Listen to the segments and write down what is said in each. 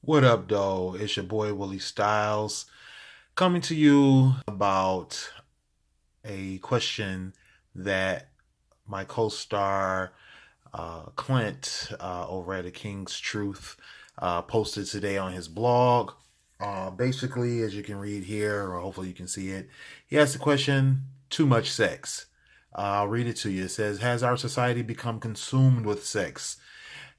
What up, though? It's your boy Willie Stylez coming to you about a question that my co-star Clint over at The King's Truth posted today on his blog. Basically, as you can read here, or hopefully you can see it, he asked the question: too much sex. I'll read it to you. It says, "Has our society become consumed with sex?"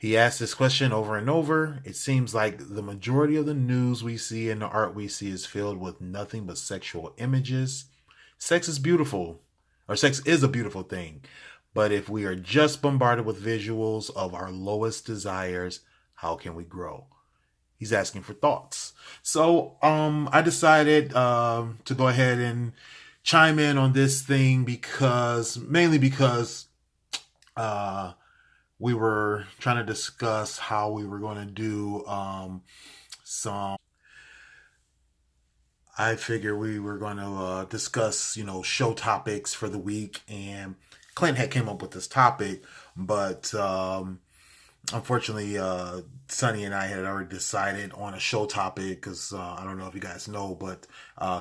He asked this question over and over. It seems like the majority of the news we see and the art we see is filled with nothing but sexual images. Sex is beautiful, or sex is a beautiful thing. But if we are just bombarded with visuals of our lowest desires, how can we grow? He's asking for thoughts. So I decided to go ahead and chime in on this thing mainly because we were trying to discuss how we were going to do some. I figured we were going to discuss, show topics for the week, and Clint had came up with this topic, but unfortunately, Sonny and I had already decided on a show topic because I don't know if you guys know, but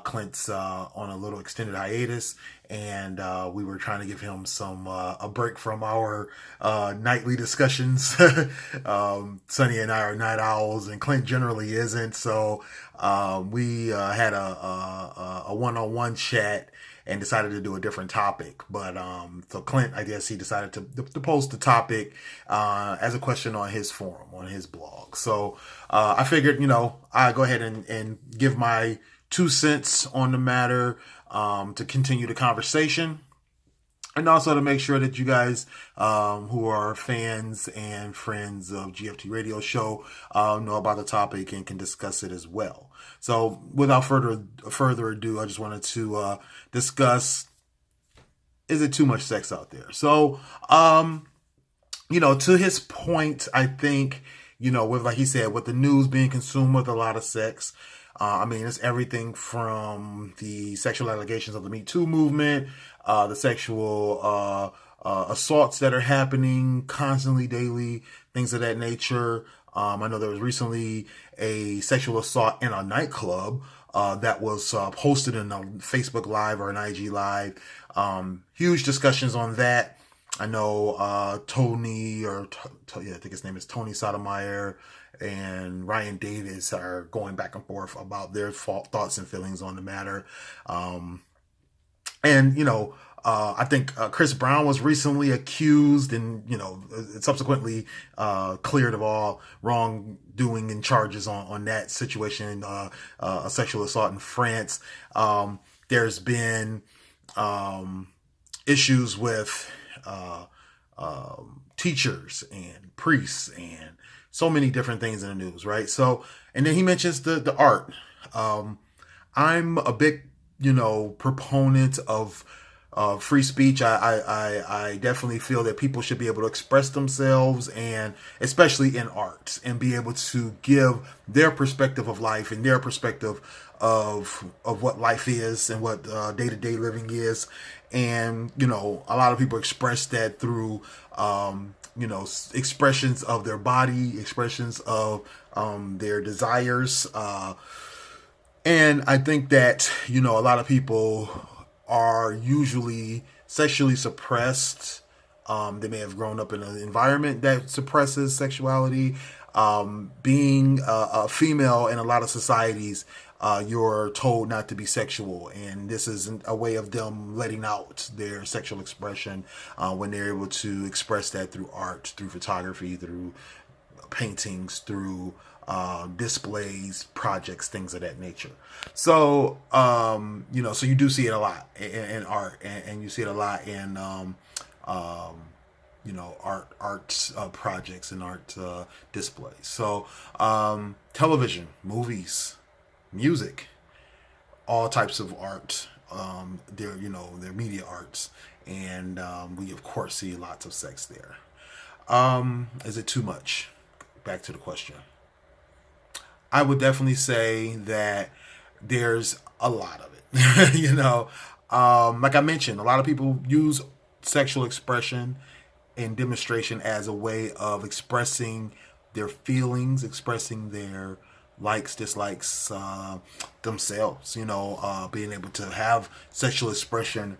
Clint's on a little extended hiatus, and we were trying to give him a break from our nightly discussions. Sonny and I are night owls, and Clint generally isn't, so we had a one-on-one chat and decided to do a different topic. But so Clint, I guess he decided to post the topic as a question on his forum, on his blog. So I figured, I go ahead and give my 2 cents on the matter to continue the conversation. And also to make sure that you guys who are fans and friends of GFT Radio Show know about the topic and can discuss it as well. So without further ado, I just wanted to discuss, is it too much sex out there? So, to his point, I think, with, like he said, with the news being consumed with a lot of sex, it's everything from the sexual allegations of the Me Too movement, the sexual assaults that are happening constantly, daily, things of that nature. I know there was recently a sexual assault in a nightclub that was posted in a Facebook Live or an IG Live. Huge discussions on that. I know Tony, I think his name is Tony Sotomayor, and Ryan Davis are going back and forth about their thoughts and feelings on the matter. I think Chris Brown was recently accused and, subsequently cleared of all wrongdoing and charges on that situation, a sexual assault in France. There's been issues with teachers and priests and so many different things in the news, right? So, and then he mentions the art. I'm a big, proponent of free speech. I definitely feel that people should be able to express themselves, and especially in art, and be able to give their perspective of life and their perspective of what life is and what day-to-day living is. And, a lot of people express that through, expressions of their body, expressions of their desires. And I think that, a lot of people are usually sexually suppressed. They may have grown up in an environment that suppresses sexuality. Being a female in a lot of societies, you're told not to be sexual, and this is a way of them letting out their sexual expression when they're able to express that through art, through photography, through paintings, through displays, projects, things of that nature. So, so you do see it a lot in art, and you see it a lot in, art projects and art displays. So, television, movies, music, all types of art. They're media arts, and we of course see lots of sex there. Is it too much? Back to the question. I would definitely say that there's a lot of it. Like I mentioned, a lot of people use sexual expression and demonstration as a way of expressing their feelings, expressing their likes, dislikes themselves. Being able to have sexual expression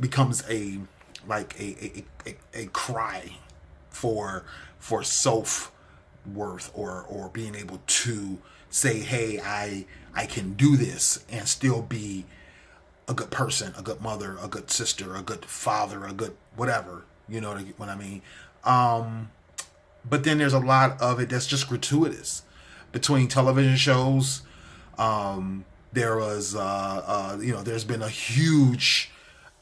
becomes a cry for self worth, or being able to say, hey, I can do this and still be a good person, a good mother, a good sister, a good father, a good whatever. You know what I mean? But then there's a lot of it that's just gratuitous. Between television shows, there's been a huge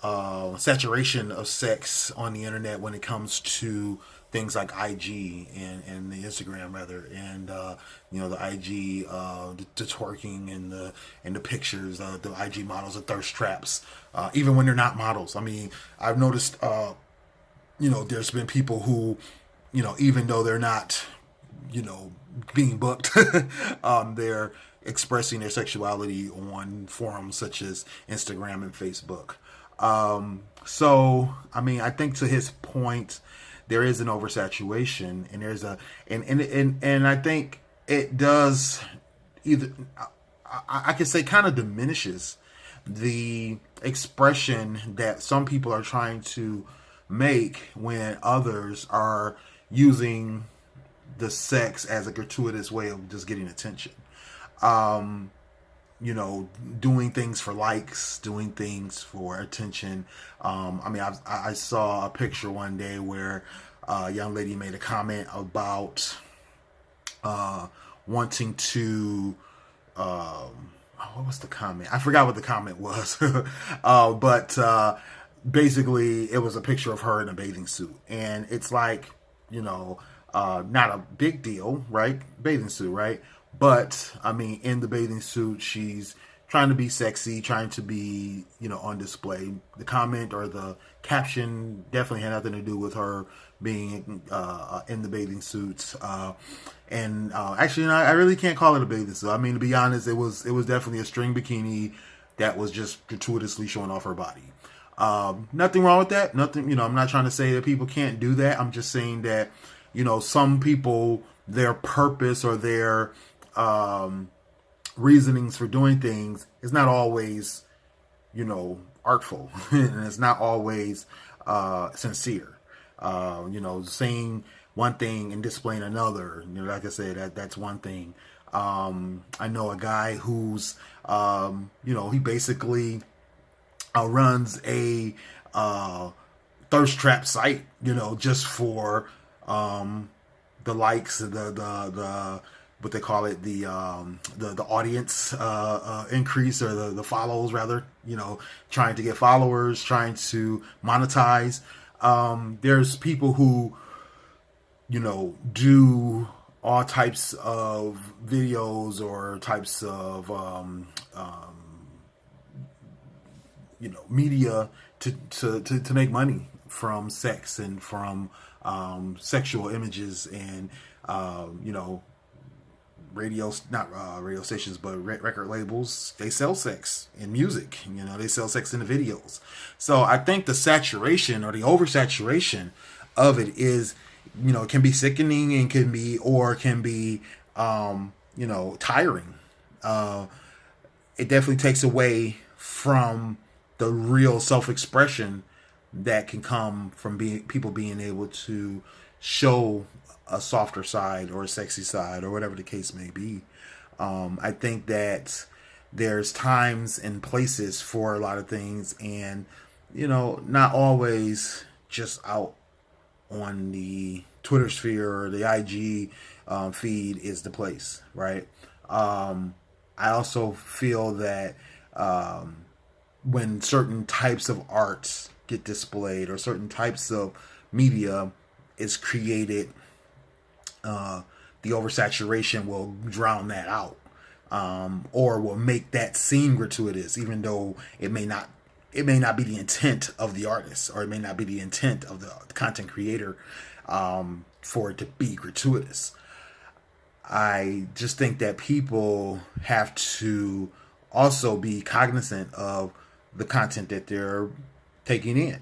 saturation of sex on the internet when it comes to things like IG and the Instagram rather, and the IG, the twerking and the pictures, the IG models, the thirst traps, even when they're not models. I mean, I've noticed, there's been people who, even though they're not, being booked, they're expressing their sexuality on forums such as Instagram and Facebook. So, I mean, I think to his point, there is an oversaturation, and there's and I think it does either, I could say, kind of diminishes the expression that some people are trying to make when others are using the sex as a gratuitous way of just getting attention. Doing things for likes, doing things for attention. I saw a picture one day where a young lady made a comment about wanting to, what was the comment? I forgot what the comment was. But basically it was a picture of her in a bathing suit. And it's like, not a big deal, right? Bathing suit, right? But, I mean, in the bathing suit, she's trying to be sexy, trying to be, on display. The comment or the caption definitely had nothing to do with her being in the bathing suits. Actually, I really can't call it a bathing suit. I mean, to be honest, it was definitely a string bikini that was just gratuitously showing off her body. Nothing wrong with that. Nothing, I'm not trying to say that people can't do that. I'm just saying that, some people, their purpose or their reasonings for doing things is not always, artful, and it's not always sincere. Saying one thing and displaying another. Like I said, that's one thing. I know a guy who's, he basically runs a thirst trap site, just for the likes, the what they call it, the audience increase, or the follows rather, trying to get followers, trying to monetize. There's people who, do all types of videos or types of media to make money from sex and from sexual images, and radio stations, but record labels, they sell sex in music. They sell sex in the videos. So I think the saturation or the oversaturation of it is, it can be sickening, and can be tiring. It definitely takes away from the real self-expression that can come from people being able to show a softer side or a sexy side or whatever the case may be. I think that there's times and places for a lot of things, and not always just out on the Twitter sphere or the IG feed is the place, right? I also feel that when certain types of arts get displayed, or certain types of media is created, the oversaturation will drown that out, or will make that seem gratuitous, even though it may not be the intent of the artist, or it may not be the intent of the content creator for it to be gratuitous. I just think that people have to also be cognizant of the content that they're taking in.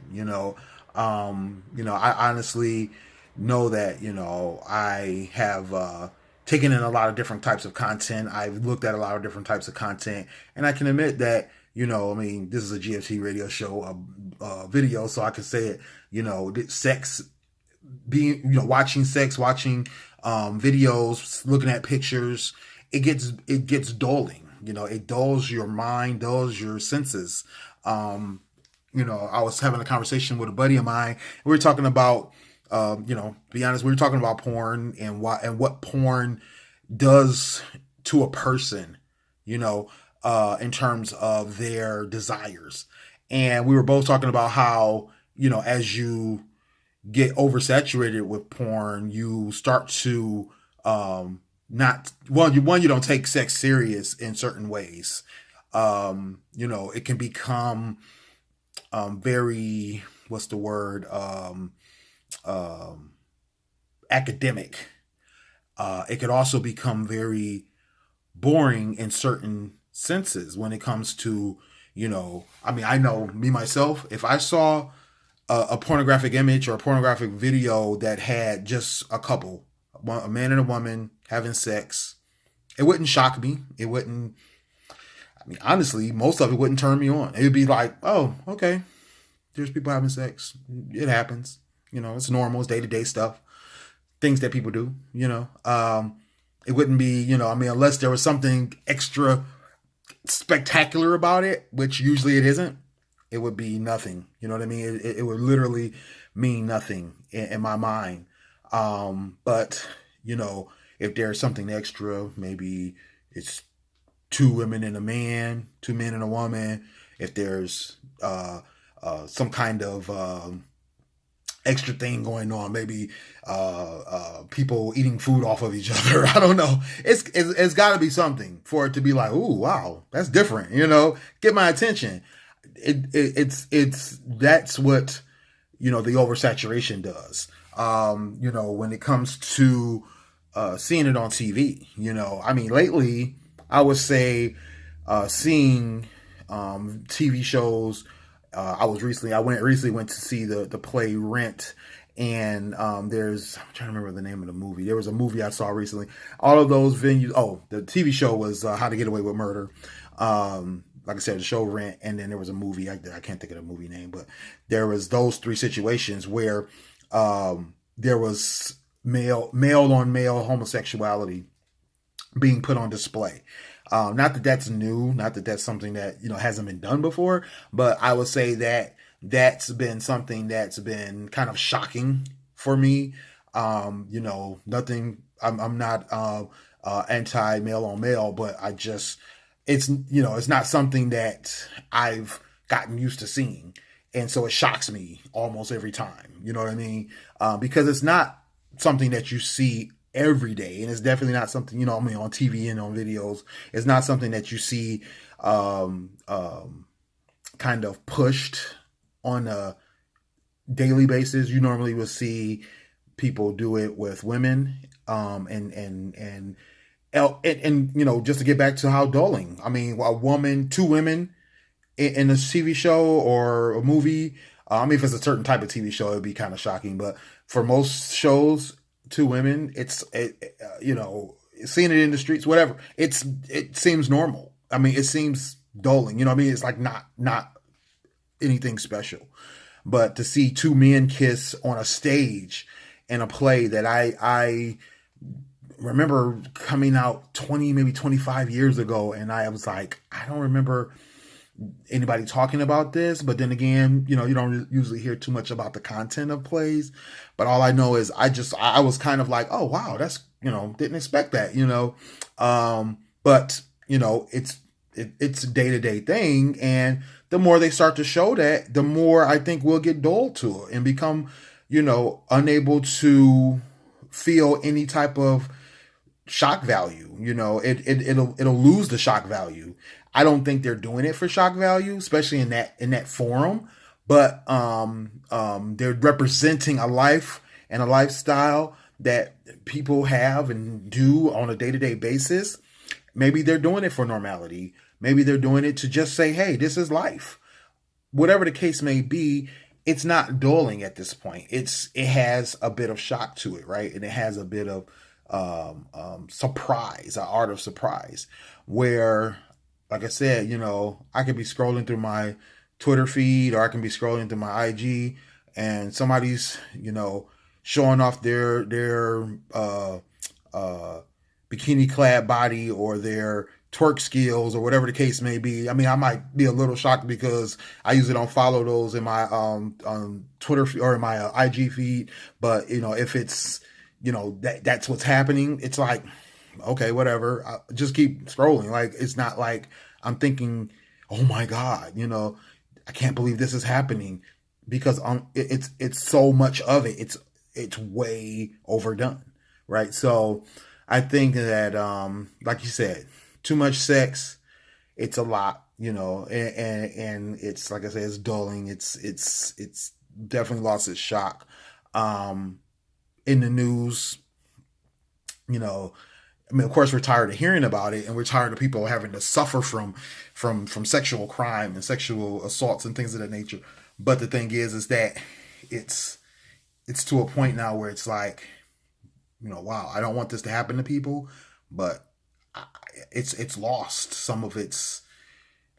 I honestly know that I have taken in a lot of different types of content. I've looked at a lot of different types of content, and I can admit that, you know, I mean, this is a GFT radio show, video, so I can say it, you know, sex, being, you know, watching sex, watching videos, looking at pictures, it gets dulling. You know, it dulls your mind, dulls your senses. You know, I was having a conversation with a buddy of mine. We were talking about, you know, to be honest, we were talking about porn and what porn does to a person, you know, in terms of their desires. And we were both talking about how, you know, as you get oversaturated with porn, you start to not, you don't take sex serious in certain ways. You know, it can become very, what's the word, academic. It could also become very boring in certain senses when it comes to, you know, I mean, I know me myself, if I saw a pornographic image or a pornographic video that had just a couple, a man and a woman having sex, it wouldn't shock me. It wouldn't, I mean, honestly, most of it wouldn't turn me on. It would be like, oh, okay, there's people having sex. It happens. You know, it's normal. It's day-to-day stuff. Things that people do, you know. It wouldn't be, you know, I mean, unless there was something extra spectacular about it, which usually it isn't, it would be nothing. You know what I mean? It would literally mean nothing in my mind. But, you know, if there's something extra, maybe it's two women and a man, two men and a woman. If there's some kind of extra thing going on, maybe people eating food off of each other. I don't know. It's got to be something for it to be like, ooh, wow, that's different. You know, get my attention. It's that's what, you know, the oversaturation does. You know, when it comes to seeing it on TV, you know, I mean, lately I would say seeing TV shows. I recently went to see the play Rent, and I'm trying to remember the name of the movie. There was a movie I saw recently. All of those venues. Oh, the TV show was How to Get Away with Murder. Like I said, the show Rent, and then there was a movie. I can't think of the movie name, but there was those three situations where there was male on male homosexuality being put on display. Not that that's new, not that that's something that, you know, hasn't been done before, but I would say that that's been something that's been kind of shocking for me. You know, nothing, I'm not anti male on male, but it's, you know, it's not something that I've gotten used to seeing. And so it shocks me almost every time, you know what I mean? Because it's not something that you see every day, and it's definitely not something, you know, I mean, on TV and on videos, it's not something that you see kind of pushed on a daily basis. You normally will see people do it with women, and you know, just to get back to how dulling, I mean, two women in a TV show or a movie, I mean, if it's a certain type of TV show, it'd be kind of shocking, but for most shows, two women, you know, seeing it in the streets, whatever, it seems normal. I mean, it seems dulling, you know what I mean? It's like not anything special. But to see two men kiss on a stage in a play that I remember coming out 20, maybe 25 years ago, and I was like, I don't remember anybody talking about this. But then again, you know, you don't usually hear too much about the content of plays, but all I know is I was kind of like, oh wow, that's, you know, didn't expect that, you know. But you know, it's a day-to-day thing, and the more they start to show that, the more I think we'll get dull to it and become, you know, unable to feel any type of shock value. You know, it'll lose the shock value. I don't think they're doing it for shock value, especially in that forum. But they're representing a life and a lifestyle that people have and do on a day-to-day basis. Maybe they're doing it for normality. Maybe they're doing it to just say, hey, this is life. Whatever the case may be, it's not dulling at this point. It has a bit of shock to it, right? And it has a bit of surprise, an art of surprise, where, like I said, I could be scrolling through my Twitter feed, or I can be scrolling through my IG, and somebody's, showing off their bikini clad body, or their twerk skills, or whatever the case may be. I mean, I might be a little shocked because I usually don't follow those in my Twitter or in my IG feed. But if it's that's what's happening, it's like, okay, whatever. I just keep scrolling. Like, it's not like I'm thinking, oh my God, I can't believe this is happening, because it's so much of it. It's way overdone, right? So I think that, like you said, too much sex, it's a lot, and it's, like I said, it's dulling. It's definitely lost its shock. In the news, I mean, of course, we're tired of hearing about it, and we're tired of people having to suffer from sexual crime and sexual assaults and things of that nature. But the thing is that it's to a point now where it's like, wow, I don't want this to happen to people, but it's lost some of its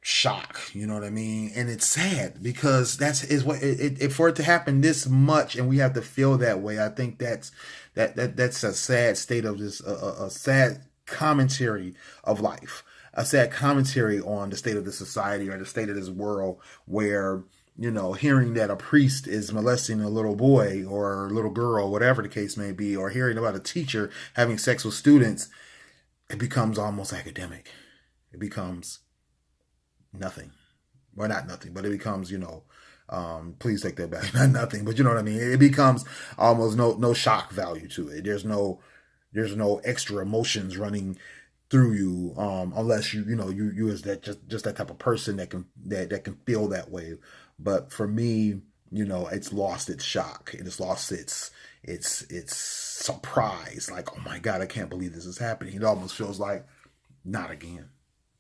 shock. You know what I mean? And it's sad, because is what it for it to happen this much, and we have to feel that way. I think that's a sad state of this, a sad commentary of life, a sad commentary on the state of the society, or the state of this world, where hearing that a priest is molesting a little boy or a little girl, whatever the case may be, or hearing about a teacher having sex with students, it becomes almost academic. It becomes nothing. Well, not nothing, but it becomes, please take that back. Not nothing, but you know what I mean? It becomes almost no shock value to it. There's no extra emotions running through you, unless you is that just that type of person that can feel that way. But for me, it's lost its shock, and it's lost its surprise. Like, oh my God, I can't believe this is happening. It almost feels like, not again.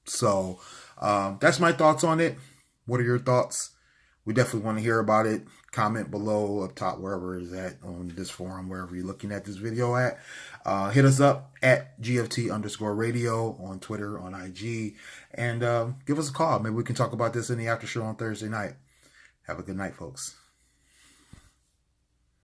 So that's my thoughts on it. What are your thoughts? We definitely want to hear about it. Comment below, up top, wherever it's at on this forum, wherever you're looking at this video at. Hit us up at GFT_radio on Twitter, on IG, and give us a call. Maybe we can talk about this in the after show on Thursday night. Have a good night, folks.